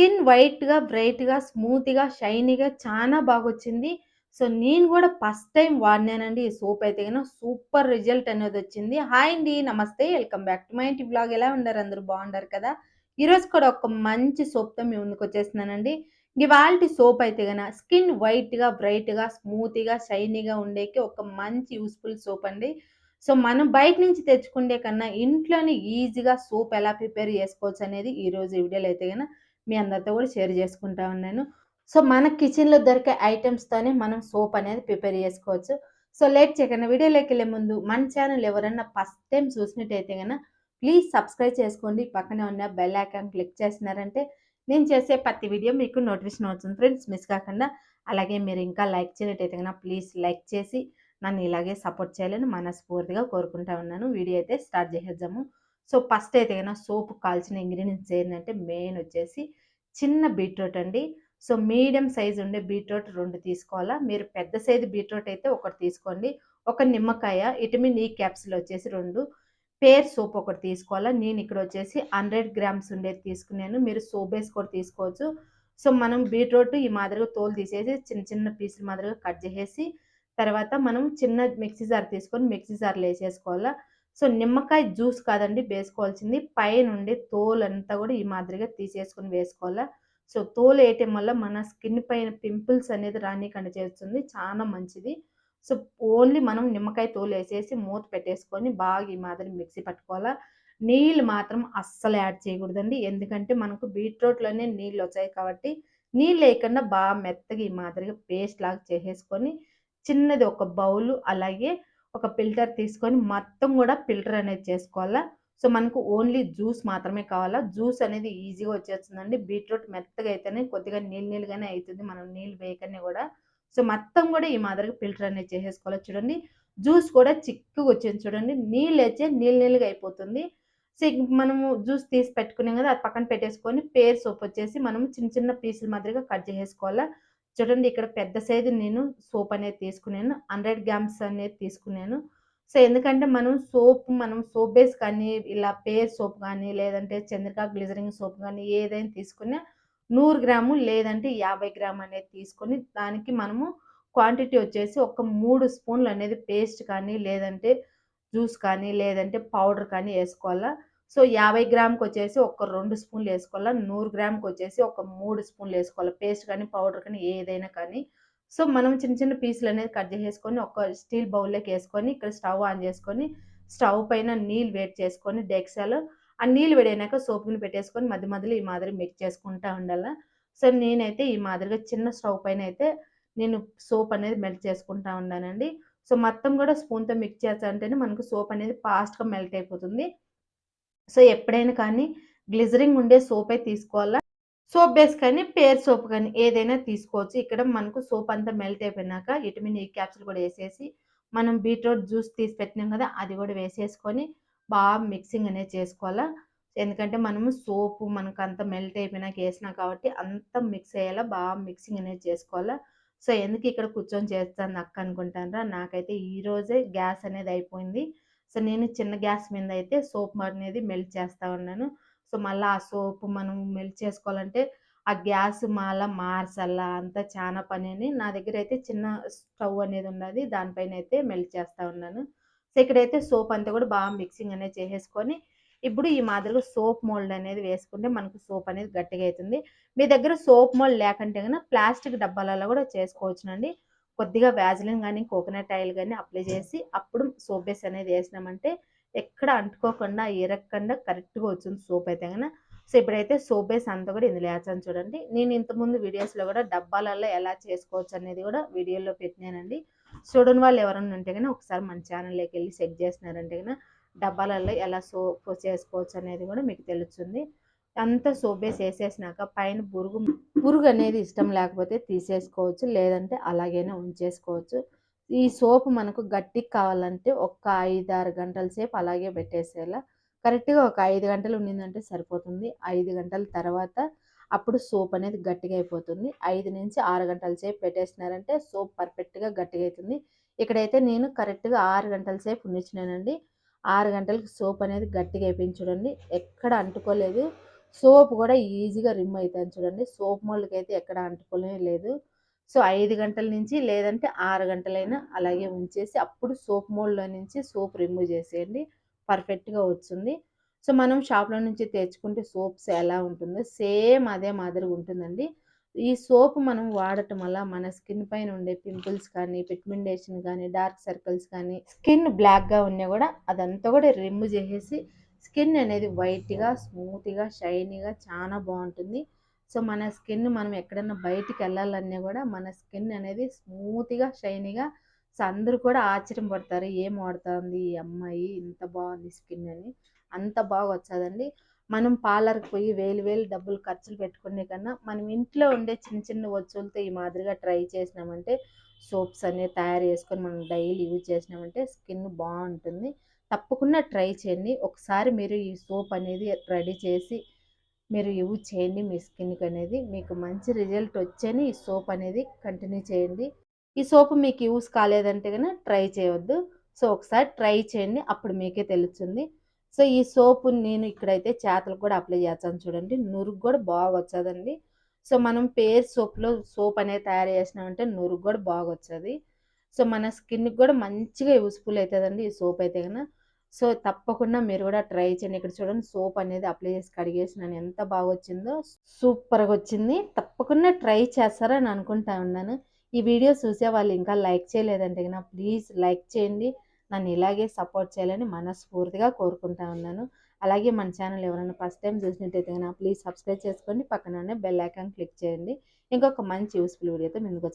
Skin వైట్‌గా, బ్రైట్‌గా, స్మూత్‌గా, షైనీగా చానా బాగొచ్చింది. సో, నేను గూడా ఫస్ట్ టైమ్ వాడినానండి ఈ సోప్ అయితే గిన. Super result అనేదొచ్చింది. హాయ్ అండి. నమస్తే. వెల్కమ్ బ్యాక్ టు మై ఇంటి వ్లాగ్. ఎలా ఉన్నారు అందరూ బాగుండారు కదా! ఈరోజు కూడా ఒక మంచి సోప్‌తో మీ ముందుకొచ్చేస్తున్నానండి. ఇవాల్టి సోప్ అయితే గన స్కిన్ వైట్‌గా, బ్రైట్‌గా, స్మూతీగా, షైనీగా ఉండేకి ఒక మంచి యూజ్‌ఫుల్ సోప్ అండి. సో, మనం బయట నుంచి తెచ్చుకుండే కన్నా ఇంట్లోనే ఈజీగా సోప్ ఎలా ప్రిపేర్ చేసుకోవచ్చనేది ఈరోజు ఈ వీడియోలో అయితే గన మీ అందరితో కూడా షేర్ చేసుకుంటా ఉన్నాను. సో, మన కిచెన్‌లో దొరికే ఐటెమ్స్‌తోనే మనం సోప్ అనేది ప్రిపేర్ చేసుకోవచ్చు. సో, లేట్ చేయకుండా వీడియోలోకెళ్ళే ముందు మన ఛానల్ ఎవరన్నా ఫస్ట్ టైమ్ చూసినట్టయితే గన ప్లీజ్ సబ్స్క్రైబ్ చేసుకోండి. పక్కనే ఉన్న బెల్ ఐకాన్ క్లిక్ చేసినారంటే నేను చేసే ప్రతి వీడియో మీకు నోటిఫికేషన్ అవుతుంది ఫ్రెండ్స్, మిస్ కాకుండా. అలాగే మీరు ఇంకా లైక్ చేయనట్టయితే గన ప్లీజ్ లైక్ చేసి నన్ను ఇలాగే సపోర్ట్ చేయాలని మనస్ఫూర్తిగా కోరుకుంటా ఉన్నాను. వీడియో అయితే స్టార్ట్ చేసేద్దాము. సో, ఫస్ట్ అయితే గన సోప్‌కి కావాల్సిన ఇంగ్రీడియెంట్స్ ఏందంటే మెయిన్ వచ్చేసి చిన్న బీట్రూట్ అండి. సో, మీడియం సైజ్ ఉండే బీట్రూట్ 2 తీసుకోవాలా. మీరు పెద్ద సైజ్ బీట్రూట్ అయితే ఒకటి తీసుకోండి. ఒక నిమ్మకాయ, విటమిన్ ఇ క్యాప్సూల్ వచ్చేసి 2, పేర్ సోప్ ఒకటి తీసుకోవాలా. నేను ఇక్కడ వచ్చేసి 100 గ్రామ్స్ ఉండేది తీసుకున్నాను. మీరు సోప్ బేస్ కూడా తీసుకోవచ్చు. సో, మనం బీట్రూట్ ఈ మాదిరిగా తోలు తీసేసి చిన్న చిన్న పీసుల మాదిరిగా కట్ చేసేసి, తర్వాత మనం చిన్న మిక్సీ జార్ తీసుకొని మిక్సీ జార్‌లో ఏసేసుకోవాలా. సో, నిమ్మకాయ జ్యూస్ కాదండి వేసుకోవాల్సింది. పైనుండి తోలంతా గూడా ఈ మాదిరిగా తీసేసుకొని వేసుకోవాలా. సో, తోలు ఏయటం వల్ల మన స్కిన్ పైన పింపుల్స్ అనేది రానీకుండా చేస్తుంది. చానా మంచిది. సో, ఓన్లీ మనం నిమ్మకాయ తోలేసేసి మూత పెట్టేసుకొని బాగా ఈ మాదిరి మిక్సీ పట్టుకోవాలా. నీళ్ళు మాత్రం అస్సలు యాడ్ చేయకూడదండి. ఎందుకంటే మనకు బీట్రూట్‌లోనే నీళ్ళొచ్చాయి కాబట్టి నీళ్ళేయకుండా బాగా మెత్తగా ఈ మాదిరిగా పేస్ట్ లాగా చేసేసుకొని చిన్నది ఒక బౌలు అలాగే ఒక ఫిల్టర్ తీసుకొని మొత్తం గూడా ఫిల్టర్ అనేది చేసుకోవాలా. సో, మనకు ఓన్లీ జ్యూస్ మాత్రమే కావాలా. జ్యూస్ అనేది ఈజీగా వచ్చేస్తుందండి. బీట్రూట్ మెత్తగా అయితేనే కొద్దిగా నీళ్ళు నీళ్ళుగానే అయితుంది. మనం నీళ్ళు వేయకనే గూడా. సో, మొత్తం గూడా ఈ మాదిరిగా ఫిల్టర్ అనేది చేసేసుకోవాలి చూడండి. జ్యూస్ కూడా చిక్కగా వచ్చింది చూడండి. నీళ్ళైతే నీళ్ళు నీళ్ళుగా అయిపోతుంది. సో, మనము జ్యూస్ తీసి పెట్టుకున్నాం గదా! అది పక్కన పెట్టేసుకొని పేర్ సోప్ వచ్చేసి మనము చిన్న చిన్న పీసుల మాదిరిగా కట్ చేసేసుకోవాలా. చూడండి ఇక్కడ పెద్ద సైజు నేను సోప్ అనేది తీసుకున్నాను. 100 గ్రామ్స్ అనేది తీసుకున్నాను. సో, ఎందుకంటే మనం సోప్ బేస్ కానీ, ఇలా పేర్ సోప్ గానీ, లేదంటే చంద్రిక గ్లిజరింగ్ సోప్ గానీ ఏదైనా తీసుకున్నా 100 గ్రాము లేదంటే 50 గ్రామ్ అనేది తీసుకొని, దానికి మనము క్వాంటిటీ వచ్చేసి ఒక 3 స్పూన్లు అనేది పేస్ట్ కానీ, లేదంటే జ్యూస్ కానీ, లేదంటే పౌడర్ కానీ ఏసుకోవాలా. సో, 50 గ్రామ్‌కొచ్చేసి ఒక 2 స్పూన్‌లేసుకోవాలా. 100 గ్రామ్‌కొచ్చేసి ఒక 3 స్పూన్‌లేసుకోవాలా. పేస్ట్ కానీ, పౌడర్ కానీ ఏదైనా కానీ. సో, మనం చిన్న చిన్న పీసులనేది కట్ జేసేసుకొని ఒక స్టీల్ బౌల్‌లోకేసుకొని ఇక్కడ స్టవ్ ఆన్ జేసుకొని, స్టవ్ పైన నీళ్ళు వేడి చేసుకొని డెక్సాలో ఆ నీళ్ళు వేడైనాక సోపుని పెట్టేసుకొని మధ్య మధ్యలో ఈ మాదిరి మిక్స్ చేసుకుంటా ఉండాల. సో, నేనైతే ఈ మాదిరిగా చిన్న స్టవ్ పైనైతే నేను సోప్ అనేది మెల్ట్ చేసుకుంటా ఉన్నానండి. సో, మొత్తం గూడా స్పూన్‌తో మిక్స్ చేస్తంటేనే మనకు సోప్ అనేది ఫాస్ట్‌గా మెల్ట్ అయిపోతుంది. సో, ఎప్పుడైనా కానీ గ్లిజరింగ్ ఉండే సోపే తీసుకోవాలా. సోప్ బేస్ కానీ, పేర్ సోప్ కానీ ఏదైనా తీసుకోవచ్చు. ఇక్కడ మనకు సోప్ అంతా మెల్ట్ అయిపోయినాక విటమిన్ ఇ క్యాప్సూల్ కూడా ఏసేసి, మనం బీట్రూట్ జ్యూస్ తీసి పెట్టినాం కదా! అది కూడా వేసేసుకొని బాగా మిక్సింగ్ అనేది చేసుకోవాలా. ఎందుకంటే మనము సోపు మనకంతా మెల్ట్ అయిపోయినాక ఏసినాం కాబట్టి అంతా మిక్స్ అయ్యేలా బాగా మిక్సింగ్ అనేది చేసుకోవాలా. సో, ఎందుకు ఇక్కడ కూర్చొని చేస్తాంది అక్క అనుకుంటాన్రా? నాకైతే ఈరోజే గ్యాస్ అనేది అయిపోయింది. సో, నేను చిన్న గ్యాస్ మీద అయితే సోప్ అనేది మెల్ట్ చేస్తా ఉన్నాను. సో, మళ్ళా ఆ సోపు మనం మెల్ట్ చేసుకోవాలంటే, ఆ గ్యాస్ మళ్ళా మార్చాలా అంతా చానా పనని నా దగ్గరైతే చిన్న స్టవ్ అనేది ఉన్నది. దానిపైనైతే మెల్ట్ చేస్తా ఉన్నాను. సో, ఇక్కడైతే సోప్ అంతా కూడా బాగా మిక్సింగ్ అనేది చేసేసుకొని, ఇప్పుడు ఈ మాదిరిగా సోప్ మోల్డ్ అనేది వేసుకుంటే మనకు సోప్ అనేది గట్టిగా అయితుంది. మీ దగ్గర సోప్ మోల్డ్ లేకంటే గన ప్లాస్టిక్ డబ్బాలలో కూడా చేసుకోవచ్చునండి. కొద్దిగా వ్యాజిలిన్ గానీ, కోకోనట్ ఆయిల్ గానీ అప్లై చేసి, అప్పుడు సోప్ బేస్ అనేది ఏసినామంటే ఎక్కడ అంటుకోకుండా, ఇరక్కండా కరెక్ట్‌గా వచ్చింది సోప్ అయితే గన. సో, ఇప్పుడైతే సోప్ బేస్ అంతా కూడా ఇందులో ఏసాను చూడండి. నేను ఇంతకుముందు వీడియోస్‌లో కూడా డబ్బాలలో ఎలా చేసుకోవచ్చు అనేది కూడా వీడియోలో పెట్టినానండి. చూడని వాళ్ళు ఎవరైనా ఉంటే గన ఒకసారి మన ఛానల్‌లోకెళ్ళి చెక్ చేసినారంటే గన డబ్బాలలో ఎలా సోప్ చేసుకోవచ్చు అనేది కూడా మీకు తెలుస్తుంది. అంతా సోప్ బేస్ ఏసేసినాక పైన పురుగనేది ఇష్టం లేకపోతే తీసేసుకోవచ్చు. లేదంటే అలాగైనా ఉంచేసుకోవచ్చు. ఈ సోపు మనకు గట్టిగా కావాలంటే ఒక 5, 6 గంటల సేపు అలాగే పెట్టేసేయాల. కరెక్ట్‌గా ఒక 5 గంటలు ఉండిందంటే సరిపోతుంది. 5 గంటల తర్వాత అప్పుడు సోప్ అనేది గట్టిగా అయిపోతుంది. 5-6 గంటల సేపు పెట్టేసినారంటే సోప్ పర్ఫెక్ట్‌గా గట్టిగా అయితుంది. ఇక్కడైతే నేను కరెక్ట్‌గా 6 గంటల సేపు ఉండించినానండి. 6 గంటలకి సోప్ అనేది గట్టిగా అయిపోయింది చూడండి. ఎక్కడ అంటుకోలేదు. సోప్ కూడా ఈజీగా రిమూవ్ అవుతుంది చూడండి. సోప్ మోల్డ్‌కైతే ఎక్కడ అంటుకోనే లేదు. సో, 5 గంటల నుంచి లేదంటే 6 గంటలైనా అలాగే ఉంచేసి అప్పుడు సోప్ మోల్డ్‌లో నుంచి సోప్ రిమూవ్ చేసేయండి. పర్ఫెక్ట్‌గా వస్తుంది. సో, మనం షాప్‌లో నుంచి తెచ్చుకుంటే సోప్స్ ఎలా ఉంటుందో సేమ్ అదే మాదిరిగా ఉంటుందండి. ఈ సోప్ మనం వాడటం వల్ల మన స్కిన్ పైన ఉండే పింపుల్స్ కానీ, పిగ్మెంటేషన్ కానీ, డార్క్ సర్కిల్స్ కానీ, స్కిన్ బ్లాక్‌గా ఉన్నా కూడా అదంతా కూడా రిమూవ్ చేసేసి స్కిన్ అనేది వైట్‌గా, స్మూత్‌గా, షైనీగా చాలా బావుంటుంది. సో, మన స్కిన్ మనం ఎక్కడన్నా బయటికెళ్ళాలన్నా గూడా మన స్కిన్ అనేది స్మూత్‌గా, షైనీగా సో, అందరూ కూడా ఆశ్చర్యం పడతారు. ఏం వాడుతాంది ఈ అమ్మాయి ఇంత బావుంది స్కిన్ అని. అంత బాగా వచ్చాదండి. మనం పార్లర్‌కి పోయి వేలు వేలు డబ్బులు ఖర్చులు పెట్టుకునే కన్నా, మనం ఇంట్లో ఉండే చిన్న చిన్న వస్తువులతో ఈ మాదిరిగా ట్రై చేసినామంటే, సోప్స్ అనేవి తయారు చేసుకొని మనం డైలీ యూజ్ చేసినామంటే స్కిన్ బావుంటుంది. తప్పకుండా ట్రై చేయండి. ఒకసారి మీరు ఈ సోప్ అనేది రెడీ చేసి మీరు యూజ్ చేయండి మీ స్కిన్‌కనేది. మీకు మంచి రిజల్ట్ వచ్చేని ఈ సోప్ అనేది కంటిన్యూ చేయండి. ఈ సోప్ మీకు యూజ్ కాలేదంటే గనక ట్రై చేయొద్దు. సో, ఒకసారి ట్రై చేయండి. అప్పుడు మీకే తెలుస్తుంది. సో, ఈ సోప్ నేను ఇక్కడైతే చేతులకు కూడా అప్లై చేస్తాను చూడండి. నురుగు కూడా బాగా వచ్చేదండి. సో, మనం పేర్ సోప్‌లో సోప్ అనేది తయారు చేసినామంటే నురుగు కూడా బాగొచ్చది. సో, మన స్కిన్‌కి కూడా మంచిగా యూజ్‌ఫుల్ అయితదండి ఈ సోప్ అయితే గన. సో, తప్పకుండా మీరు గూడా ట్రై చేయండి. ఇక్కడ చూడండి సోప్ అనేది అప్లై చేసి కడిగేసినాను. ఎంత బాగొచ్చిందో. సూపర్‌గొచ్చింది. తప్పకుండా ట్రై చేస్తారని అనుకుంటా ఉన్నాను. ఈ వీడియో చూసే వాళ్ళు ఇంకా లైక్ చేయలేదంటే గన ప్లీజ్ లైక్ చేయండి. నన్ను ఇలాగే సపోర్ట్ చేయాలని మనస్ఫూర్తిగా కోరుకుంటా ఉన్నాను. అలాగే మన ఛానల్ ఎవరైనా ఫస్ట్ టైమ్ చూసినట్టయితే గన ప్లీజ్ సబ్స్క్రైబ్ చేసుకోండి. పక్కన ఉన్న బెల్ ఐకాన్ క్లిక్ చేయండి. ఇంకొక మంచి యూజ్‌ఫుల్ వీడియోతో మీ ముందుకొచ్చేస్తాను.